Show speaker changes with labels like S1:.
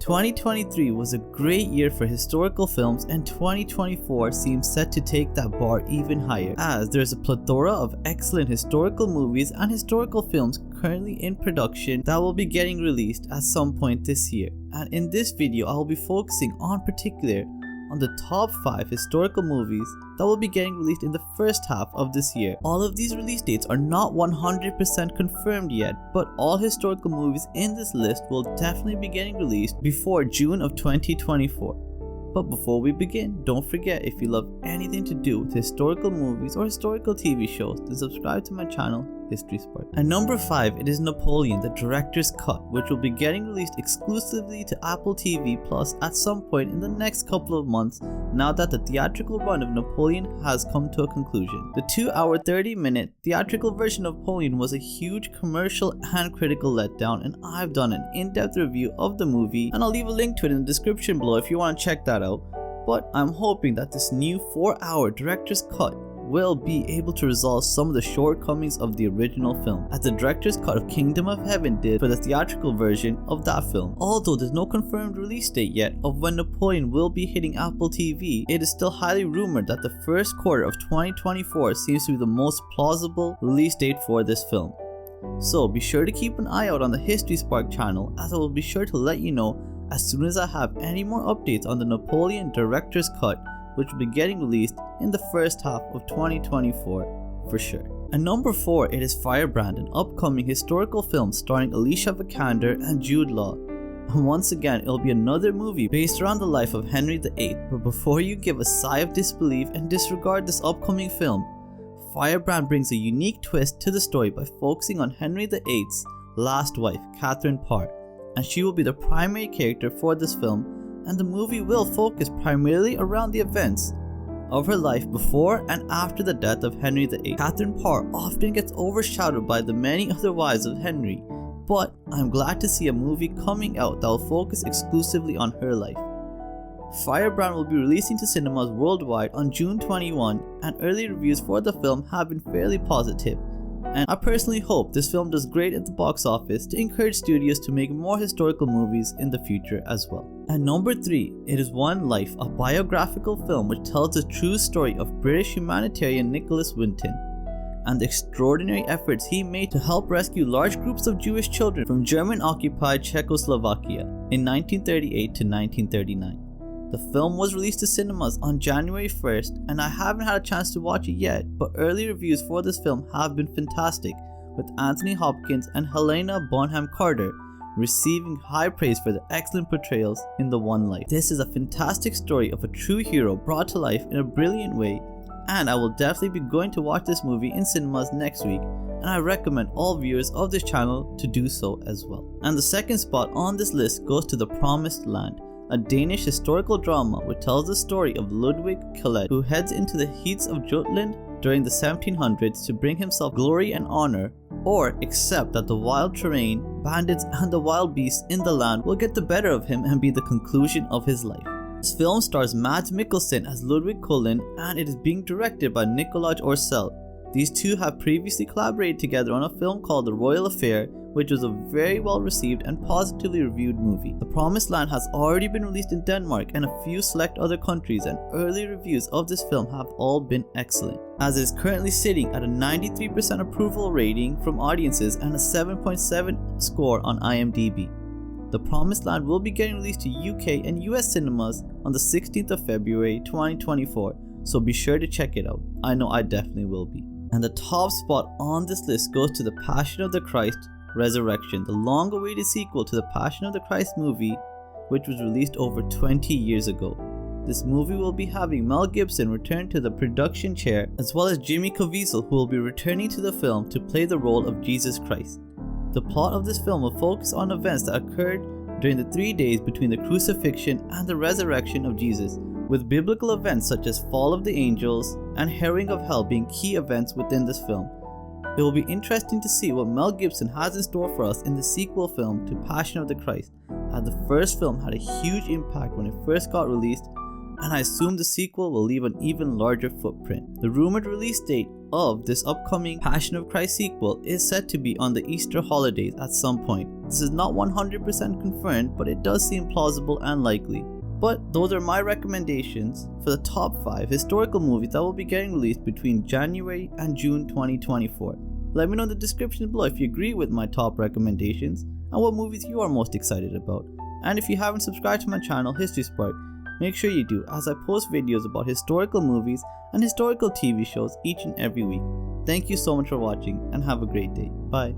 S1: 2023 was a great year for historical films, and 2024 seems set to take that bar even higher, as there's a plethora of excellent historical movies and historical films currently in production that will be getting released at some point this year. And in this video I will be focusing on particular on the top 5 historical movies that will be getting released in the first half of this year. All of these release dates are not 100% confirmed yet, but all historical movies in this list will definitely be getting released before June of 2024. But before we begin, don't forget, if you love anything to do with historical movies or historical TV shows, then subscribe to my channel, History Spark. At number 5, it is Napoleon, the director's cut, which will be getting released exclusively to Apple TV Plus at some point in the next couple of months, now that the theatrical run of Napoleon has come to a conclusion. The 2-hour 30-minute theatrical version of Napoleon was a huge commercial and critical letdown, and I've done an in-depth review of the movie, and I'll leave a link to it in the description below if you want to check that out. But I'm hoping that this new 4-hour director's cut will be able to resolve some of the shortcomings of the original film, as the director's cut of Kingdom of Heaven did for the theatrical version of that film. Although there's no confirmed release date yet of when Napoleon will be hitting Apple TV, it is still highly rumored that the first quarter of 2024 seems to be the most plausible release date for this film. So be sure to keep an eye out on the History Spark channel, as I will be sure to let you know as soon as I have any more updates on the Napoleon director's cut, which will be getting released in the first half of 2024 for sure. At number 4, it is Firebrand, an upcoming historical film starring Alicia Vikander and Jude Law. And once again, it'll be another movie based around the life of Henry VIII. But before you give a sigh of disbelief and disregard this upcoming film, Firebrand brings a unique twist to the story by focusing on Henry VIII's last wife, Catherine Parr, and she will be the primary character for this film, and the movie will focus primarily around the events of her life before and after the death of Henry VIII. Catherine Parr often gets overshadowed by the many other wives of Henry, but I'm glad to see a movie coming out that will focus exclusively on her life. Firebrand will be releasing to cinemas worldwide on June 21, and early reviews for the film have been fairly positive. And I personally hope this film does great at the box office to encourage studios to make more historical movies in the future as well. At number 3, it is One Life, a biographical film which tells the true story of British humanitarian Nicholas Winton and the extraordinary efforts he made to help rescue large groups of Jewish children from German-occupied Czechoslovakia in 1938 to 1939. The film was released to cinemas on January 1st, and I haven't had a chance to watch it yet, but early reviews for this film have been fantastic, with Anthony Hopkins and Helena Bonham Carter receiving high praise for their excellent portrayals in The One Life. This is a fantastic story of a true hero brought to life in a brilliant way, and I will definitely be going to watch this movie in cinemas next week, and I recommend all viewers of this channel to do so as well. And the second spot on this list goes to The Promised Land, a Danish historical drama which tells the story of Ludwig Kjellett, who heads into the heats of Jutland during the 1700s to bring himself glory and honor, or accept that the wild terrain, bandits and the wild beasts in the land will get the better of him and be the conclusion of his life. This film stars Mads Mikkelsen as Ludwig Kjellett, and it is being directed by Nicolaj Orsell. These two have previously collaborated together on a film called The Royal Affair, which was a very well received and positively reviewed movie. The Promised Land has already been released in Denmark and a few select other countries, and early reviews of this film have all been excellent, as it is currently sitting at a 93% approval rating from audiences and a 7.7 score on IMDb. The Promised Land will be getting released to UK and US cinemas on the 16th of February 2024, so be sure to check it out. I know I definitely will be. And the top spot on this list goes to The Passion of the Christ Resurrection, the long-awaited sequel to the Passion of the Christ movie, which was released over 20 years ago. This movie will be having Mel Gibson return to the production chair, as well as Jimmy Caviezel, who will be returning to the film to play the role of Jesus Christ. The plot of this film will focus on events that occurred during the 3 days between the crucifixion and the resurrection of Jesus, with biblical events such as fall of the angels and harrowing of hell being key events within this film. It will be interesting to see what Mel Gibson has in store for us in the sequel film to Passion of the Christ, as the first film had a huge impact when it first got released, and I assume the sequel will leave an even larger footprint. The rumored release date of this upcoming Passion of Christ sequel is set to be on the Easter holidays at some point. This is not 100% confirmed, but it does seem plausible and likely. But those are my recommendations for the top 5 historical movies that will be getting released between January and June 2024. Let me know in the description below if you agree with my top recommendations and what movies you are most excited about. And if you haven't subscribed to my channel History Spark, make sure you do, as I post videos about historical movies and historical TV shows each and every week. Thank you so much for watching and have a great day. Bye.